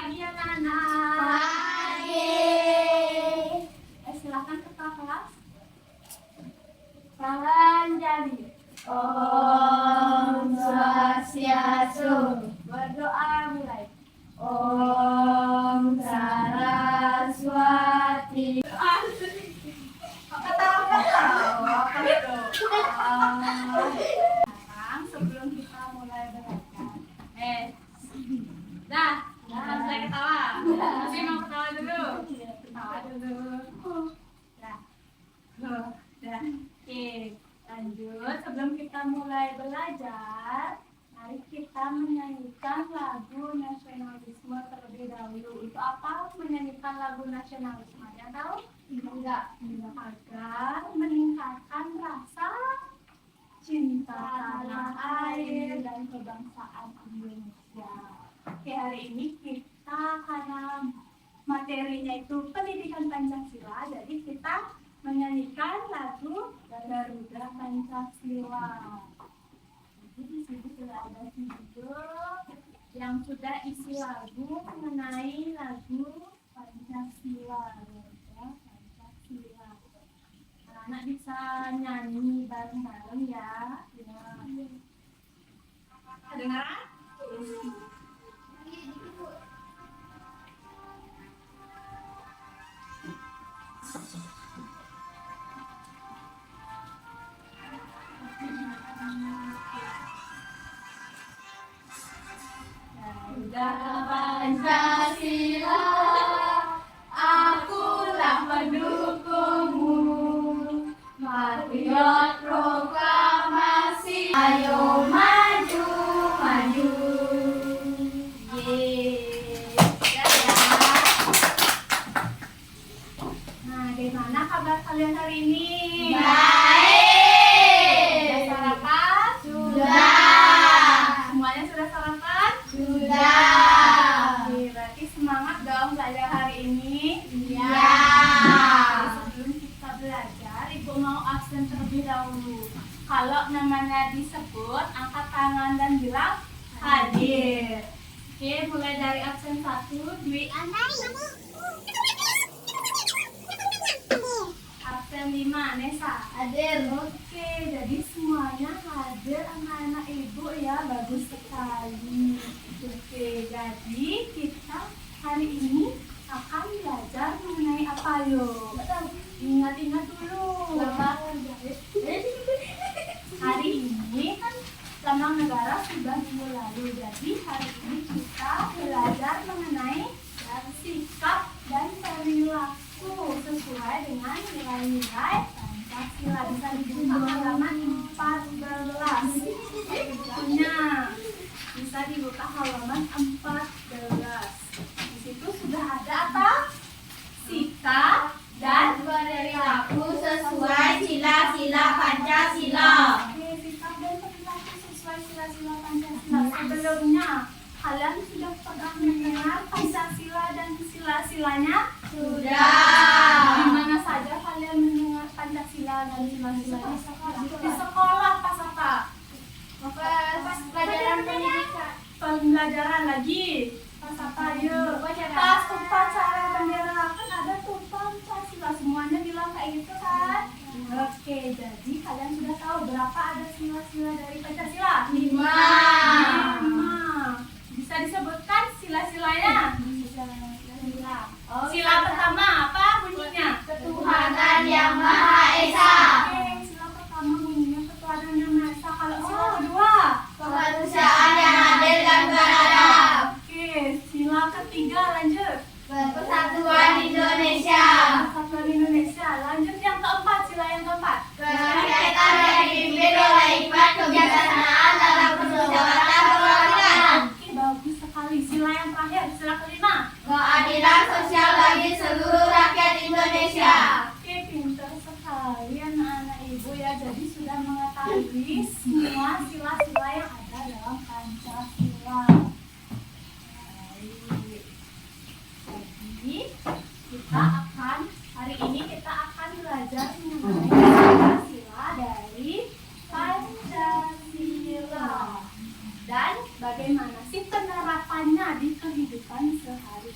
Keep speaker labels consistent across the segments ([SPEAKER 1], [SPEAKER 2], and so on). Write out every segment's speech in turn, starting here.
[SPEAKER 1] pagi anak-anak.
[SPEAKER 2] Pagi.
[SPEAKER 1] Silakan ketua kelas. Salam jadi.
[SPEAKER 2] Om Swastiastu.
[SPEAKER 1] Berdoa mulai.
[SPEAKER 2] Om Saraswati.
[SPEAKER 1] Ketawa-ketawa apa itu? Sekarang sebelum kita mulai belajar. Jangan mulai ketawa. Masih mau ketawa dulu. Ketawa dulu. Dah. Oke, lanjut. Sebelum kita mulai belajar, mari kita menyanyikan lagu nasionalisme terlebih dahulu. Itu apa? Menyanyikan lagu nasionalisme. Ada tahu? Enggak. Agar meningkatkan rasa cinta tanah air dan kebangsaan Indonesia. Oke, hari ini kita karena materinya itu pendidikan Pancasila, jadi kita menyanyikan lagu Garuda Pancasila. Jadi di sini sudah ada video yang sudah isi lagu mengenai lagu Pancasila. Pancasila. Anak-anak bisa nyanyi bareng-bareng ya. Kedengaran?
[SPEAKER 2] Pancasila, akulah pendukungmu. Patriot proklamasi, ayo maju, maju.
[SPEAKER 1] Nah, bagaimana kabar kalian hari ini?
[SPEAKER 2] Baik.
[SPEAKER 1] Sudah sarapan?
[SPEAKER 2] Sudah.
[SPEAKER 1] Semuanya sudah sarapan?
[SPEAKER 2] Sudah.
[SPEAKER 1] Oke, berarti semangat dong belajar hari ini.
[SPEAKER 2] Ya.
[SPEAKER 1] Sebelum kita belajar, Ibu mau absen terlebih dahulu. Kalau namanya disebut, angkat tangan dan bilang hadir. Oke, mulai dari absen 1, Dwi. Absen 5, Nesa.
[SPEAKER 2] Hadir.
[SPEAKER 1] Oke, jadi semuanya hadir anak-anak Ibu ya, bagus sekali. Oke, jadi kita hari ini akan belajar mengenai apa yuk? Ingat-ingat dulu. Hari ini kan lambang negara sudah minggu lalu, jadi hari ini kita belajar mengenai sikap dan perilaku sesuai dengan nilai-nilai Pancasila. Bisa dibuka halaman 14. Bukunya bisa dibuka halaman 14. Di situ sudah ada apa? Sikap dan
[SPEAKER 2] Perilaku sesuai sila-sila Pancasila.
[SPEAKER 1] Oke, sikap dan perilaku sesuai sila-sila Pancasila. Sebelumnya, kalian sudah pernah mendengar Pancasila dan sila-silanya?
[SPEAKER 2] Sudah.
[SPEAKER 1] Di mana saja kalian mendengar Pancasila dan sila-silanya? Di sekolah pas apa?
[SPEAKER 2] Pas pelajaran pendidikan.
[SPEAKER 1] Pembelajaran lagi. Pas apa yuk? Pas upacara bendera kan ada tuh Pancasila. Semuanya bilang kayak gitu kan? Oke, jadi kalian sudah tahu berapa ada sila-sila dari Pancasila?
[SPEAKER 2] 5.
[SPEAKER 1] 5. Bisa disebutkan sila-silanya? Sila pertama apa bunyinya?
[SPEAKER 2] Ketuhanan yang Maha Esa.
[SPEAKER 1] Oke, sila pertama bunyinya ketuhanan yang Maha Esa. Kalau sila kedua?
[SPEAKER 2] Kemanusiaan yang adil dan beradab.
[SPEAKER 1] Oke, sila ketiga lanjut.
[SPEAKER 2] Persatuan Indonesia.
[SPEAKER 1] Persatuan Indonesia. Lanjut yang keempat, sila yang keempat.
[SPEAKER 2] Kerakyatan yang dipimpin oleh hikmat kebijaksanaan dalam permusyawaratan perwakilan.
[SPEAKER 1] Oke, bagus sekali. Sila yang terakhir, sila kelima.
[SPEAKER 2] Keadilan sosial bagi seluruh rakyat Indonesia.
[SPEAKER 1] Oke, pintar sekali anak-anak Ibu ya. Jadi sudah mengetahui semua sila-sila yang ada dalam Pancasila. Baik. Jadi hari ini kita akan belajar mengenai sila-sila dari Pancasila dan bagaimana sih penerapannya di kehidupan sehari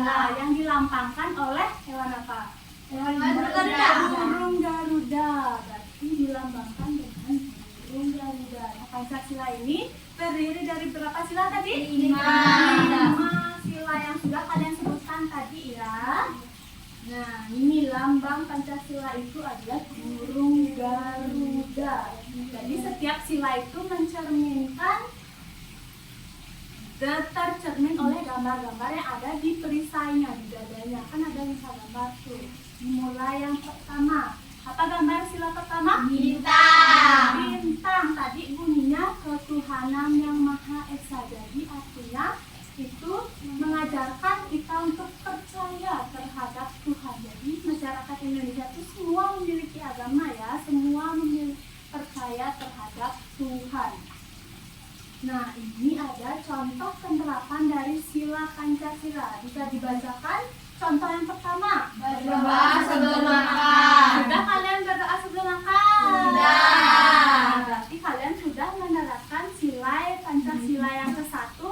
[SPEAKER 1] Nah, yang dilambangkan oleh hewan apa?
[SPEAKER 2] Hewan Garuda.
[SPEAKER 1] Burung Garuda. Berarti dilambangkan dengan burung Garuda. Nah, Pancasila ini terdiri dari berapa sila tadi?
[SPEAKER 2] 5.
[SPEAKER 1] 5 sila yang sudah kalian sebutkan tadi ya. Nah, ini lambang Pancasila itu adalah burung Garuda. Jadi setiap sila itu mencerminkan tercermin oleh gambar-gambar yang ada di perisainya, di dadanya. Kan ada gambar tuh. Mulai yang pertama. Apa gambar sila pertama?
[SPEAKER 2] Bintang.
[SPEAKER 1] Bintang. Tadi bunyinya ketuhanan yang Maha Esa. Jadi artinya itu mengajarkan kita untuk percaya terhadap Tuhan. Jadi masyarakat Indonesia itu semua memiliki agama ya, semua percaya terhadap Tuhan. Nah, ini ada contoh penerapan dari sila Pancasila. Bisa dibacakan contoh yang pertama.
[SPEAKER 2] Berdoa sebelum makan.
[SPEAKER 1] Sudah kalian berdoa sebelum makan?
[SPEAKER 2] Sudah.
[SPEAKER 1] Berarti kalian sudah menerapkan sila Pancasila yang ke-1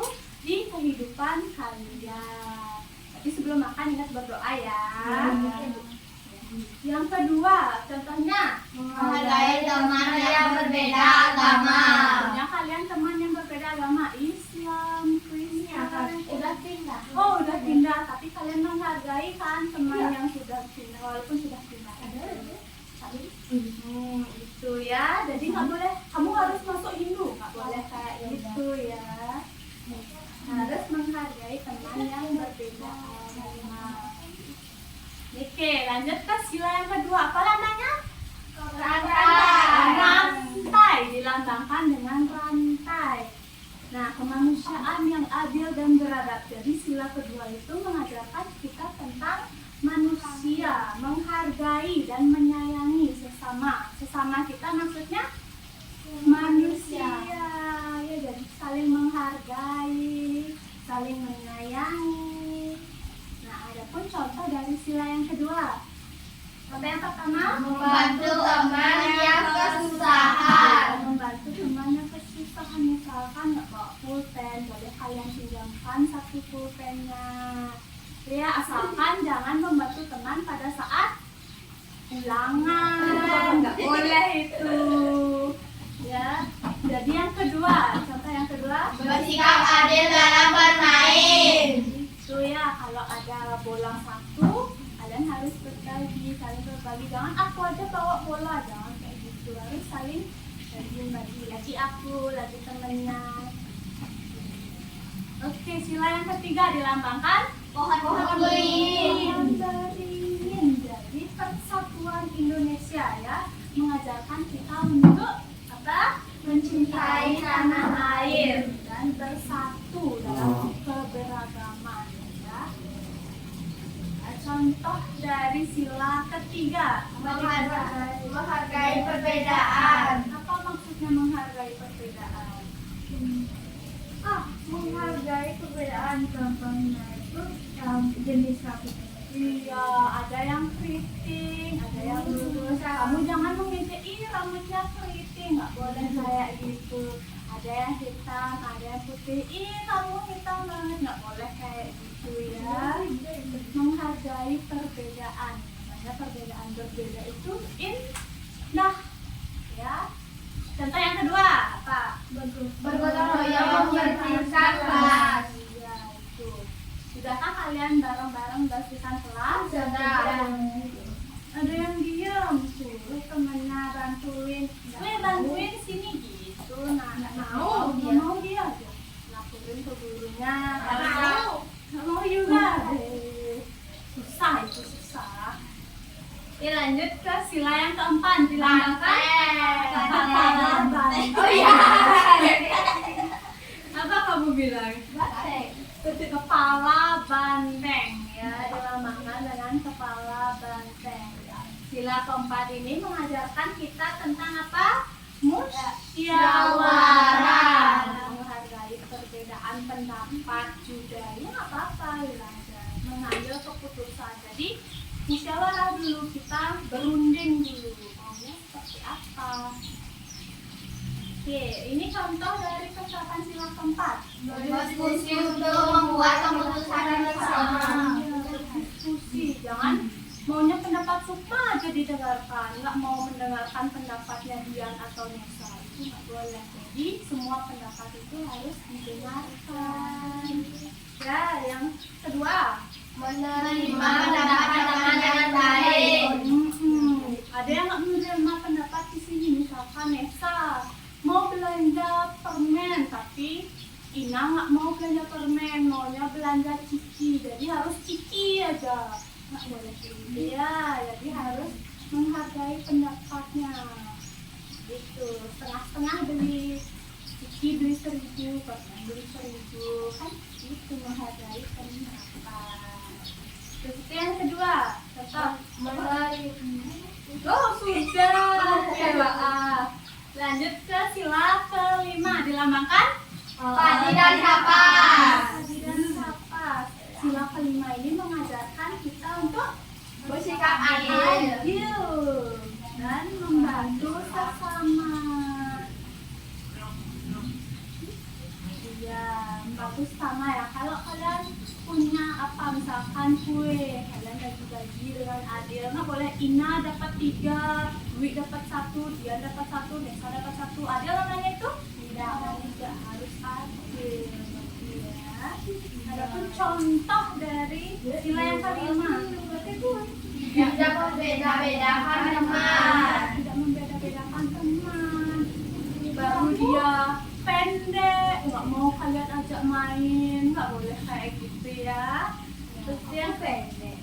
[SPEAKER 1] di kehidupan kalian. Tapi sebelum makan ingat berdoa ya. Yang kedua, contohnya
[SPEAKER 2] Menghargai teman yang berbeda agama.
[SPEAKER 1] punya kalian teman yang berbeda agama, Islam, Kristen.
[SPEAKER 2] Udah pindah.
[SPEAKER 1] Oh, udah pindah, tapi kalian menghargai kan teman yang sudah pindah, walaupun sudah pindah. Itu ya. Jadi nggak boleh, kamu harus masuk Hindu, nggak boleh kayak gitu ya. Harus menghargai teman yang berbeda agama. Oke, lanjut ke sila yang kedua. Apa namanya? Rantai. Dilambangkan dengan rantai. Nah, kemanusiaan yang adil dan beradab. Jadi sila kedua itu mengajarkan kita tentang manusia, menghargai dan menyayangi sesama. Sesama kita maksudnya manusia. Ya, jadi saling menghargai, saling menyayangi. Nah, ada pun contoh dari sila yang kedua. Apa yang pertama?
[SPEAKER 2] Membantu teman yang kesusahan.
[SPEAKER 1] Membantu teman yang kesusahan. Misalkan nggak bawa pulpen, boleh kalian pinjamkan satu pulpennya. Ya, asalkan jangan membantu teman pada saat ulangan. Nggak boleh itu. Ya, jadi yang kedua, contoh yang kedua.
[SPEAKER 2] Bersikap adil dalam bermain.
[SPEAKER 1] Itu ya, kalau ada bola satu, kalian harus berbagi, saling berbagi. Jangan aku aja bawa bola, jangan kayak gitu. Harus saling bagi. Lagi aku, lagi temennya. Oke, sila yang ketiga dilambangkan
[SPEAKER 2] Pohon beringin.
[SPEAKER 1] pohon beringin. Jadi persatuan Indonesia ya, mengajarkan kita untuk apa? Mencintai tanah air dan bersatu dalam keberagaman ya. Contoh dari sila ketiga,
[SPEAKER 2] Menghargai perbedaan.
[SPEAKER 1] apa maksudnya menghargai perbedaan?
[SPEAKER 2] Menghargai perbedaan contohnya itu jenis rambut.
[SPEAKER 1] Iya, ada yang keriting, ada yang lurus. Kamu jangan menginjek, ih rambutnya keriting, nggak boleh kayak gitu. Ada yang hitam, ada yang putih, ih kamu hitam banget, nggak boleh kayak gitu ya. Menghargai perbedaan, makanya perbedaan berbeda itu indah, ya. Contoh yang kedua apa?
[SPEAKER 2] Bergotong royong membersihkan kelas.
[SPEAKER 1] Iya itu. Sudahkah kalian bareng-bareng bersihkan kelas?
[SPEAKER 2] Sudah.
[SPEAKER 1] Ada yang diam, suruh temennya bantuin. Bantuin sini gitu. Nah, nggak mau dia aja. Laporin ke gurunya. Nggak mau juga. Susah itu susah. Oke, lanjut ke sila yang keempat, dilambangkan kepala banteng.
[SPEAKER 2] Oh iya.
[SPEAKER 1] Apa kamu bilang? Kepala banteng ya, dilambangkan dengan kepala banteng. Sila keempat ini mengajarkan kita tentang apa? Musyawarah, menghargai perbedaan pendapat juga. Ya nggak apa-apa, belajar mengambil keputusan. Jadi musyawarah dulu, kita berunding dulu maunya seperti apa. Oke, ini contoh dari penerapan sila keempat.
[SPEAKER 2] Berdiskusi untuk membuat keputusan bersama.
[SPEAKER 1] didengarkan, nggak mau mendengarkan pendapatnya Dian atau Nesa, itu nggak boleh. Jadi semua pendapat itu harus didengarkan. Ya, yang kedua,
[SPEAKER 2] Menerima pendapat teman dengan baik.
[SPEAKER 1] Ada yang nggak menerima pendapat di sini, misalkan Nesa mau belanja permen, tapi Ina nggak mau belanja permen, maunya belanja ciki, jadi harus ciki aja, nggak boleh gitu ya. Jadi harus menghargai pendapatnya. Gitu, setengah-setengah beli ciki beli 1.000, permen beli 1.000, kan itu menghargai pendapat. Terus itu yang kedua, tetap oh sudah, oke maaf. Lanjut ke sila kelima, dilambangkan
[SPEAKER 2] Padi dan kapas.
[SPEAKER 1] Padi dan kapas. Sila kelima ini mengajarkan kita untuk
[SPEAKER 2] Bersikap adil.
[SPEAKER 1] dan membantu sesama. Iya, membantu sesama ya. Kalau kalian punya apa, misalkan kue, kalian bagi-bagi dengan adil. Nggak boleh Ina dapat 3, Dwi dapat 1, dia dapat 1, Nesa dapat 1. Adil namanya itu? Tidak harus adil. Ya. Adapun contoh dari sila yang kelima,
[SPEAKER 2] Tidak membeda-bedakan teman.
[SPEAKER 1] tidak membeda-bedakan teman. Baru dia pendek, nggak mau kalian ajak main, nggak boleh kayak gitu ya. Terus yang pendek.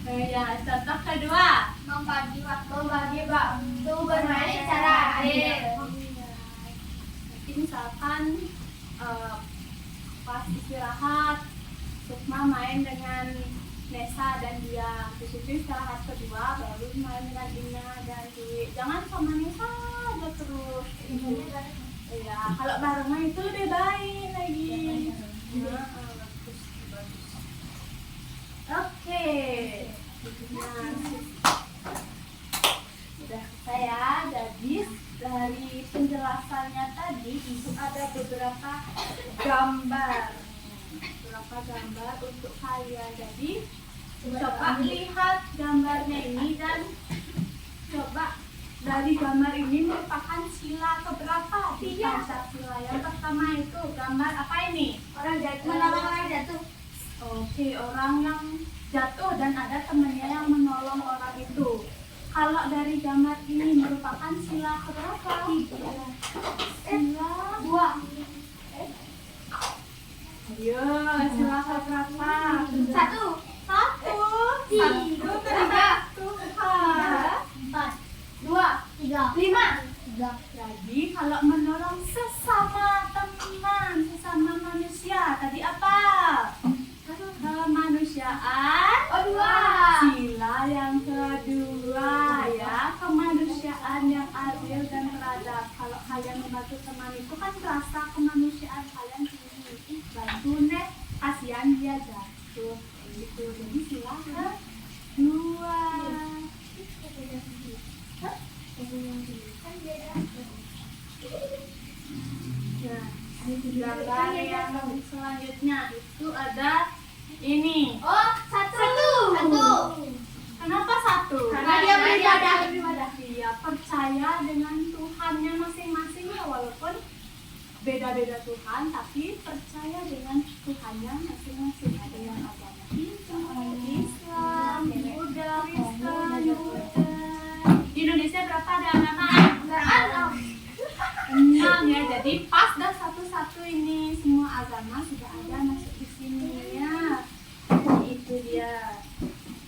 [SPEAKER 1] Ya, contoh kedua,
[SPEAKER 2] Membagi waktu bermain secara adil.
[SPEAKER 1] Nanti misalkan pas istirahat, Sukma main dengan Nesa dan dia. Di situ istirahat kedua, baru main dengan Ina dan Dwi. Jangan sama Nesa aja terus. Ya, kalau barengan itu lebih baik lagi. Bagus. Oke. Nah, sudah saya. Jadi dari penjelasannya tadi itu ada beberapa gambar. Beberapa gambar untuk kalian. Jadi coba lihat gambarnya ini dan coba dari gambar ini merupakan sila keberapa di Pancasila. Yang pertama itu gambar apa ini?
[SPEAKER 2] Orang jatuh, menolong orang jatuh.
[SPEAKER 1] Oke, orang yang jatuh dan ada temannya yang menolong orang itu. Kalau dari gambar ini merupakan sila keberapa? Sila 2. Ayo, sila keberapa?
[SPEAKER 2] 1,
[SPEAKER 1] 1,
[SPEAKER 2] 3,
[SPEAKER 1] Tuhan.
[SPEAKER 2] 4, 2, 3, 5.
[SPEAKER 1] Jadi kalau menolong sesama teman, sesama manusia, tadi apa? Kemanusiaan.
[SPEAKER 2] Oh, 2.
[SPEAKER 1] Sila yang kedua ya, kemanusiaan yang adil dan beradab. Kalau kalian membantu teman itu kan rasa kemanusiaan kalian tinggi. Bantu nih, kasihan dia jatuh. Gitu. Jadi sila kedua. Nah, gambar yang selanjutnya itu ada ini.
[SPEAKER 2] Oh, 1.
[SPEAKER 1] Kenapa 1?
[SPEAKER 2] Karena dia beribadah.
[SPEAKER 1] Dia percaya dengan Tuhannya masing-masing ya, walaupun beda-beda Tuhan, tapi percaya dengan Tuhannya masing-masing. Ada yang agama Hindu, Islam, Buddha, Kristen, Buddha. Di Indonesia berapa ada agama? 6 ya. Jadi pas dah satu-satu ini, semua agama sudah ada masuk di sini ya. Itu dia.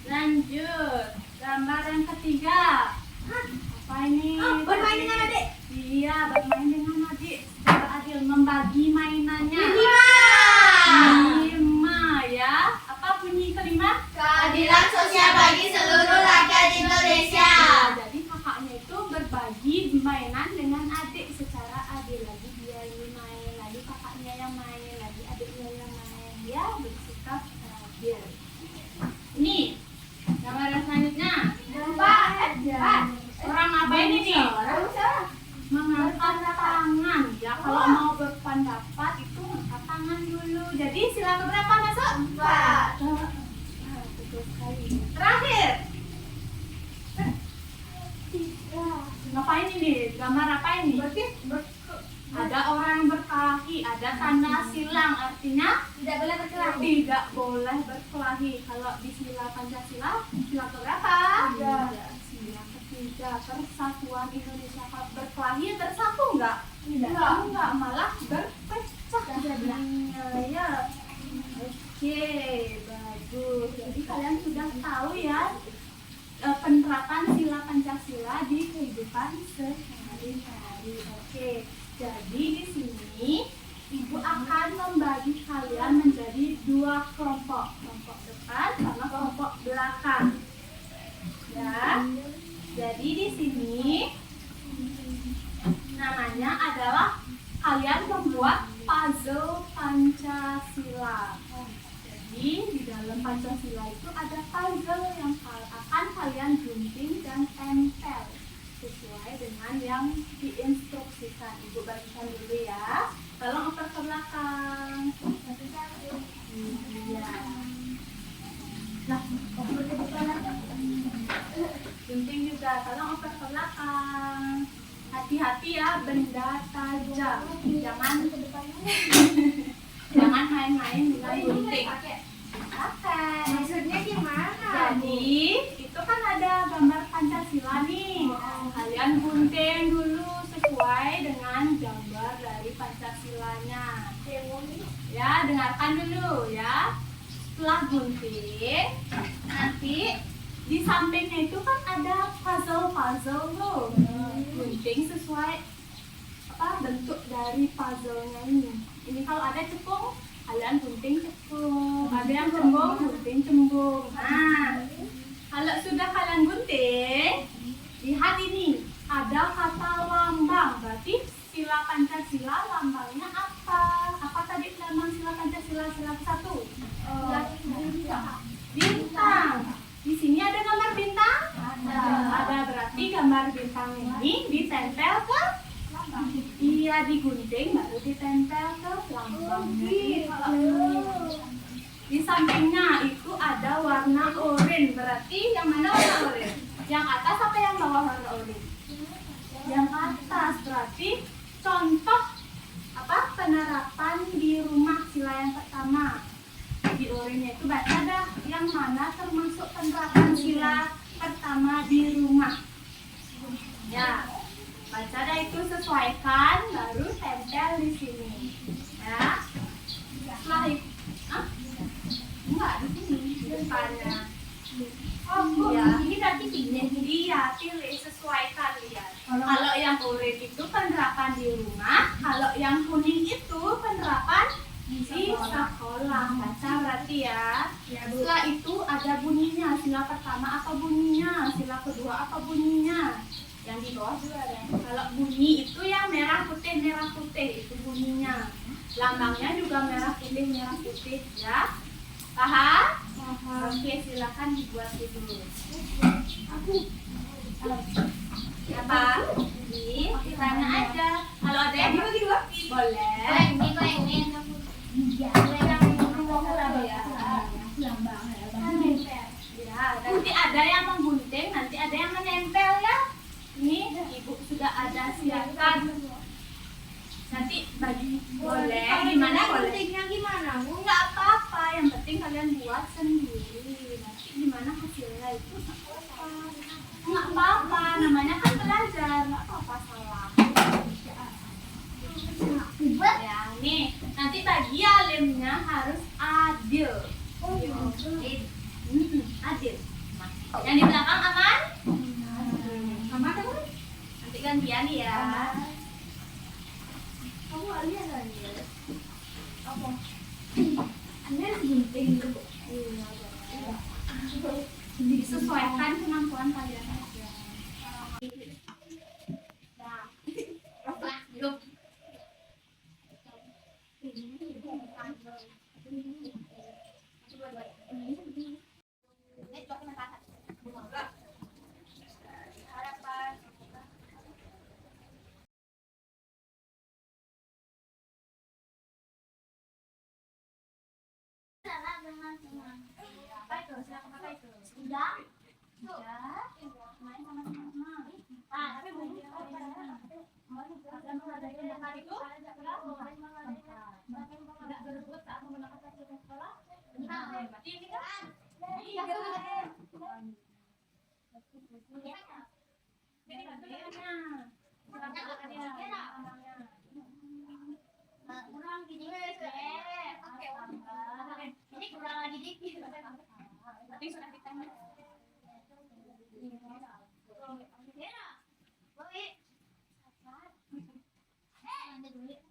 [SPEAKER 1] Lanjut, gambar yang ketiga. Apa ini?
[SPEAKER 2] Bermain dengan adik.
[SPEAKER 1] Iya, bermain dengan adik secara adil, membagi mainannya. 5 ya. Apa bunyi kelima?
[SPEAKER 2] Keadilan sosial bagi seluruh rakyat Indonesia.
[SPEAKER 1] Jadi kakaknya itu berbagi mainan dengan adik secara adil. Lagi dia ini main, lagi kakaknya yang main, lagi adiknya yang main. Ya, bersikap adil. Ini gambar yang selanjutnya. Gambar apa ini? Ada orang berkelahi, ada tanda silang, artinya
[SPEAKER 2] Tidak boleh berkelahi.
[SPEAKER 1] tidak boleh berkelahi. Kalau di sila Pancasila, sila keberapa? Sila ketiga, persatuan Indonesia. Kalau berkelahi bersatu enggak? Enggak, malah berpecah jadinya ya. Oke, bagus. Jadi kalian sudah tahu ya penerapan sila Pancasila di kehidupan sehari-hari. Oke. Jadi di sini Ibu akan membagi kalian menjadi dua kelompok, kelompok depan sama kelompok belakang. Ya. Jadi di sini namanya adalah kalian membuat puzzle Pancasila. Jadi di dalam Pancasila itu ada puzzle yang akan kalian gunting dan tempel sesuai dengan yang diinstruksikan. Ibu bagikan dulu ya. Tolong oper ke belakang. Iya. Nah, oper ke depan aja. Gunting juga. Tolong oper ke belakang. Hati-hati ya, benda tajam. Jangan main-main dengan gunting.
[SPEAKER 2] Maksudnya gimana?
[SPEAKER 1] Jadi itu kan ada gambar Pancasila nih. Kalian gunting dulu sesuai dengan gambar dari Pancasilanya. Ya, dengarkan dulu ya. Setelah gunting, nanti di sampingnya itu kan ada puzzle loh. Gunting sesuai bentuk dari puzzle-nya ini. Ini kalau ada cekung, kalian gunting cekung. Ada yang cembung, gunting cembung. Nah, kalau sudah kalian gunting, lihat ini ada kata lambang. Berarti sila Pancasila lambangnya apa? Apa tadi lambang sila Pancasila sila ke-1? Bintang. Di sini ada gambar bintang? Ada. Berarti gambar bintang ini ditempel ke? Iya, digunting baru ditempel ke lambangnya. Di sampingnya itu ada warna oranye. Berarti yang mana warna oranye? Yang atas apa yang bawah warna oranye? Yang atas. Berarti contoh penerapan di rumah sila yang pertama. Di oranye itu baca dah yang mana termasuk penerapan sila pertama di rumah. Ya. Baca dah itu, sesuaikan, baru tempel di sini. Ya. Setelah itu, enggak di sini, di depannya. Ya, ini berarti pilih. Iya, pilih, sesuaikan, lihat. Kalau yang oranye itu penerapan di rumah, kalau yang kuning itu penerapan di sekolah. Baca berarti ya. Setelah itu ada bunyinya. Sila pertama apa bunyinya? Sila kedua apa bunyinya? Yang di bawah juga ada. Kalau bunyi itu yang merah putih itu bunyinya. Lambangnya juga merah putih ya. Paham? Oke, silakan dibuat dulu. Apa? Ditanya aja. Kalau ada yang boleh. Ya, nanti ada yang menggunting, nanti ada yang menempel ya. Ini ibu sudah ada siapkan. Nanti bagi boleh, gimana boleh?
[SPEAKER 2] Guntingnya gimana?
[SPEAKER 1] Enggak apa-apa, yang penting kalian buat sendiri. Nanti gimana hasilnya itu enggak apa-apa, namanya kan belajar, enggak apa-apa salah. Ya, nih, nanti bagi alimnya harus adil. Adil. Yang di belakang aman? Aman kan? Nanti gantian ya. Kamu alien lagi ya? Apa? Anda gunting dulu. Disesuaikan kemampuan kalian aja. Nah, yuk. Apa itu? Silakan apa itu? Sudah. Main sama teman-teman. Tapi bunyi apa? itu tidak berebut saat menggunakan fasilitas sekolah. Berarti ini kan tiga. Jadi tangannya.
[SPEAKER 2] Kurang gini ini kurang lagi dikit.
[SPEAKER 1] Tapi sudah ditanya.
[SPEAKER 2] Boy. Ada duit.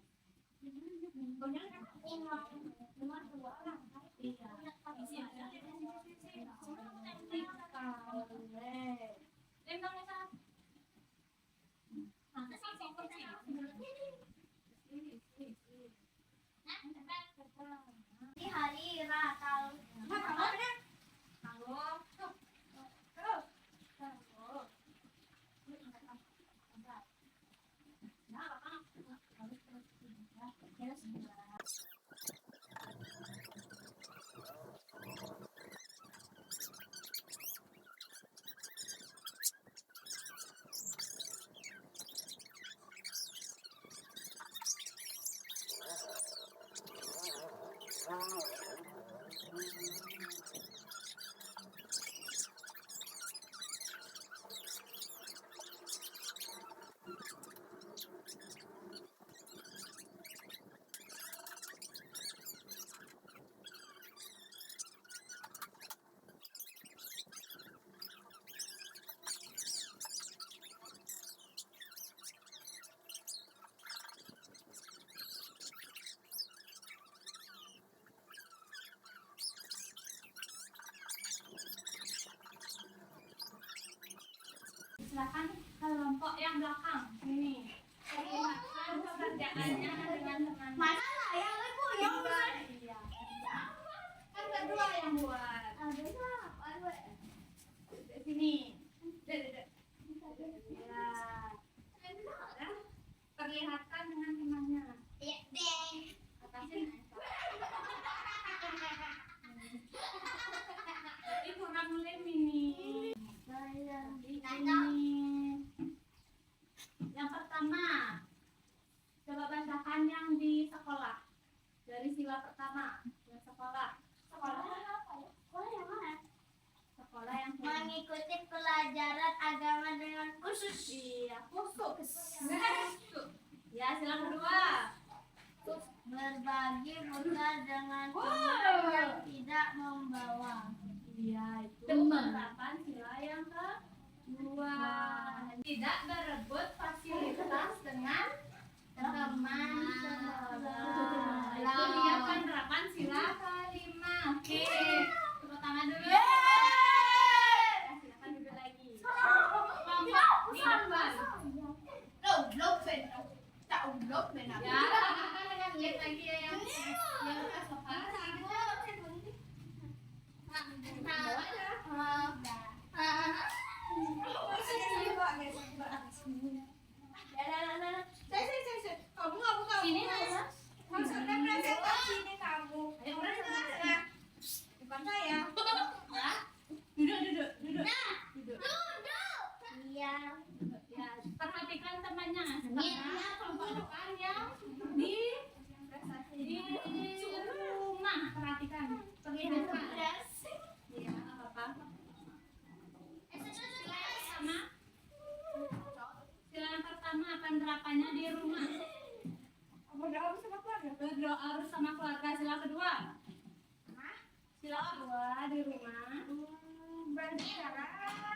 [SPEAKER 2] Di hari Natal.
[SPEAKER 1] Silakan kelompok yang belakang ini. Perlihatkan pekerjaannya dengan teman.
[SPEAKER 2] Mana lah yang aku yang buat?
[SPEAKER 1] Iya. Kan kedua yang buat.
[SPEAKER 2] Ada apa?
[SPEAKER 1] Di sini. Ya. Perlihatkan dengan temannya.
[SPEAKER 2] Iya deh.
[SPEAKER 1] Atasnya. Ini kurang lem ini. Yang pertama, coba bacakan yang di sekolah. Dari sila pertama, yang sekolah. Sekolah apa ya?
[SPEAKER 2] Sekolah yang mana?
[SPEAKER 1] Sekolah yang
[SPEAKER 2] Mengikuti pelajaran agama dengan khusus.
[SPEAKER 1] iya, khusus. Ya, sila kedua.
[SPEAKER 2] Berbagi bekal dengan
[SPEAKER 1] Wow.
[SPEAKER 2] teman yang tidak membawa.
[SPEAKER 1] Iya, itu penerapan sila yang kedua. Tidak berebut fasilitas dengan teman sebelah. Itu dia penerapan sila kelima. Oke, tepuk tangan dulu. Ya, silakan duduk lagi. Kelompok di depan. Ya, kakak dengan lihat lagi ya yang sopan. Sini mana?
[SPEAKER 3] Maksudnya presentasi ini kamu. Bukan saya.
[SPEAKER 1] Ya. Duduk. Duduk.
[SPEAKER 2] Iya.
[SPEAKER 1] Ya, perhatikan temannya. Sekarang kelompok depan yang di rumah. Perhatikan. Perlihatkan. Ya, apa-apa. Sama. Sila yang pertama penerapannya di rumah.
[SPEAKER 3] Berdoa sama keluarga.
[SPEAKER 1] Berdoa bersama keluarga. Sila kedua. Sila kedua di rumah.
[SPEAKER 3] Berbicara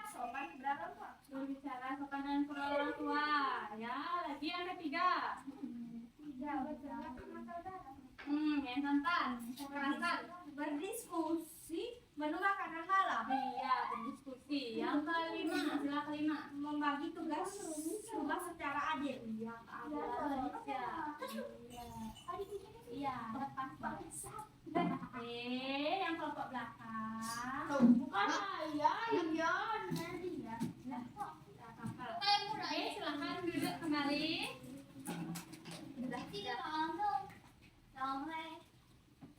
[SPEAKER 3] sopan berapa Pak?
[SPEAKER 1] Berbicara sopan dengan orang tua. Ya, lagi yang ketiga.
[SPEAKER 3] Tidak berbicara sama saudara.
[SPEAKER 1] Yang santan. Kekerasan.
[SPEAKER 3] Berdiskusi menu makanan malam.
[SPEAKER 1] Iya, berdiskusi. Yang kelima, sila kelima.
[SPEAKER 3] Membagi tugas rumah secara adil.
[SPEAKER 1] Iya, ada. Iya, lepas banget. Yang kelompok belakang.
[SPEAKER 2] Bukan saya, Yon. Nanti ya.
[SPEAKER 1] Oke, silakan duduk kembali.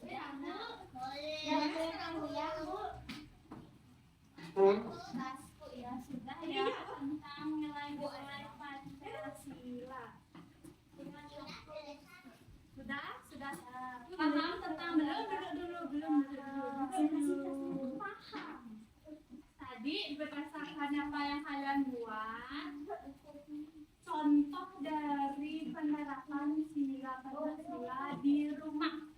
[SPEAKER 2] Tidak mau. Boleh.
[SPEAKER 1] Tasku ya sudah ya tentang nilai-nilai Pancasila. Dengan Adik-adik, berdasarkan apa yang kalian buat, contoh dari penerapan sila Pancasila di rumah.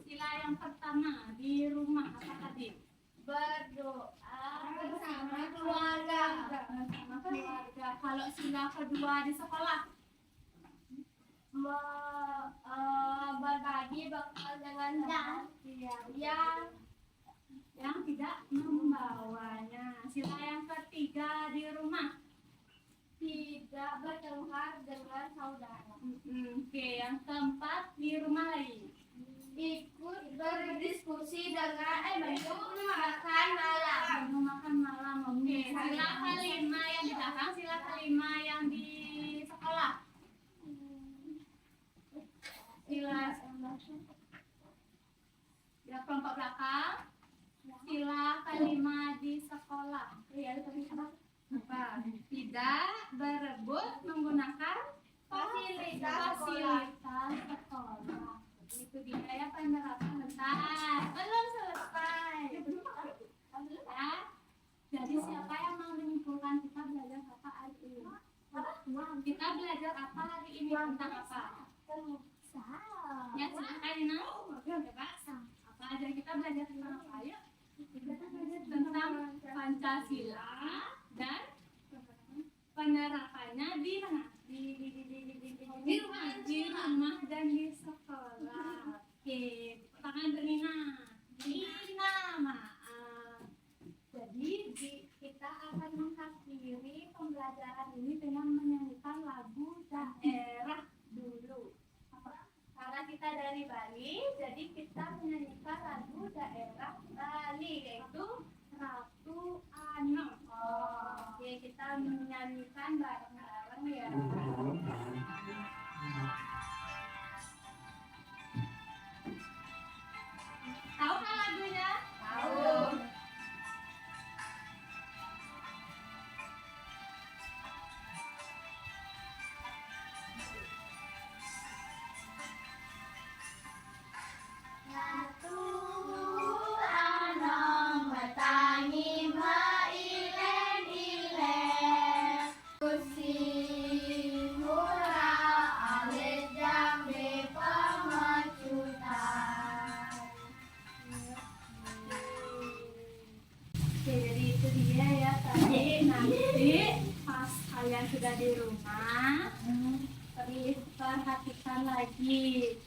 [SPEAKER 1] Sila yang pertama di rumah apa tadi?
[SPEAKER 2] Berdoa bersama keluarga.
[SPEAKER 1] Bersama keluarga. Kalau sila kedua di sekolah,
[SPEAKER 2] Berbagi bekal dengan teman
[SPEAKER 1] yang tidak membawanya. Sila yang ketiga di rumah.
[SPEAKER 2] tidak bertengkar dengan saudara.
[SPEAKER 1] Oke, yang keempat di rumah lagi.
[SPEAKER 2] Ikut berdiskusi dengan menu makan malam.
[SPEAKER 1] Menu makan malam. Oke, sila kelima yang di belakang, sila kelima yang di sekolah. Sila ya kelompok belakang. Sila kelima di sekolah. Apa? Tidak berebut menggunakan fasilitas sekolah. Itu dia ya penerapan. Bentar, belum selesai. Ya. Jadi siapa yang mau menyimpulkan kita belajar apa hari ini? Kita belajar apa hari ini tentang apa? Ya silakan Ina. Coba apa aja kita belajar tentang apa? Ayo. Kita belajar tentang Pancasila dan penerapannya di mana? Di rumah dan di sekolah. Oke, tangan Nina. Nina, maaf. Jadi kita akan mengakhiri pembelajaran ini dengan menyanyikan lagu daerah dulu. Karena kita dari Bali, jadi kita menyanyikan lagu daerah Bali yaitu Ratu Ano. Oke, kita menyanyikan bareng-bareng ya. Tahu kan lagunya?
[SPEAKER 2] Tahu. Ratu Ano matangi mailen-ilen Kusi murah alit jambi pemecutan.
[SPEAKER 1] Oke, jadi itu dia ya tadi. Nanti pas kalian sudah di rumah, perhatikan lagi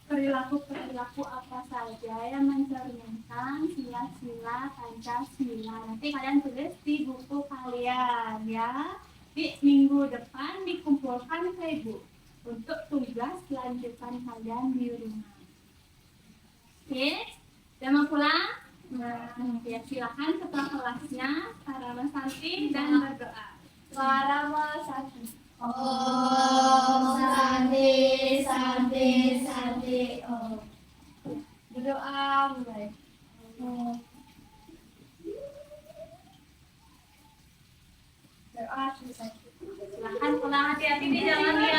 [SPEAKER 1] perilaku-perilaku apa saja yang mencerminkan sila-sila Pancasila. Nanti kalian tulis di buku kalian ya. Di minggu depan dikumpulkan ke ibu untuk tugas lanjutan kalian di rumah. Oke, udah mau pulang? Nah, ya silakan ketua kelasnya para Santi dan berdoa.
[SPEAKER 2] Para Santi. Om Santi Santi Santi Om. Berdoa mulai.
[SPEAKER 1] Berdoa selesai. Silakan pulang, hati-hati di jalan ya.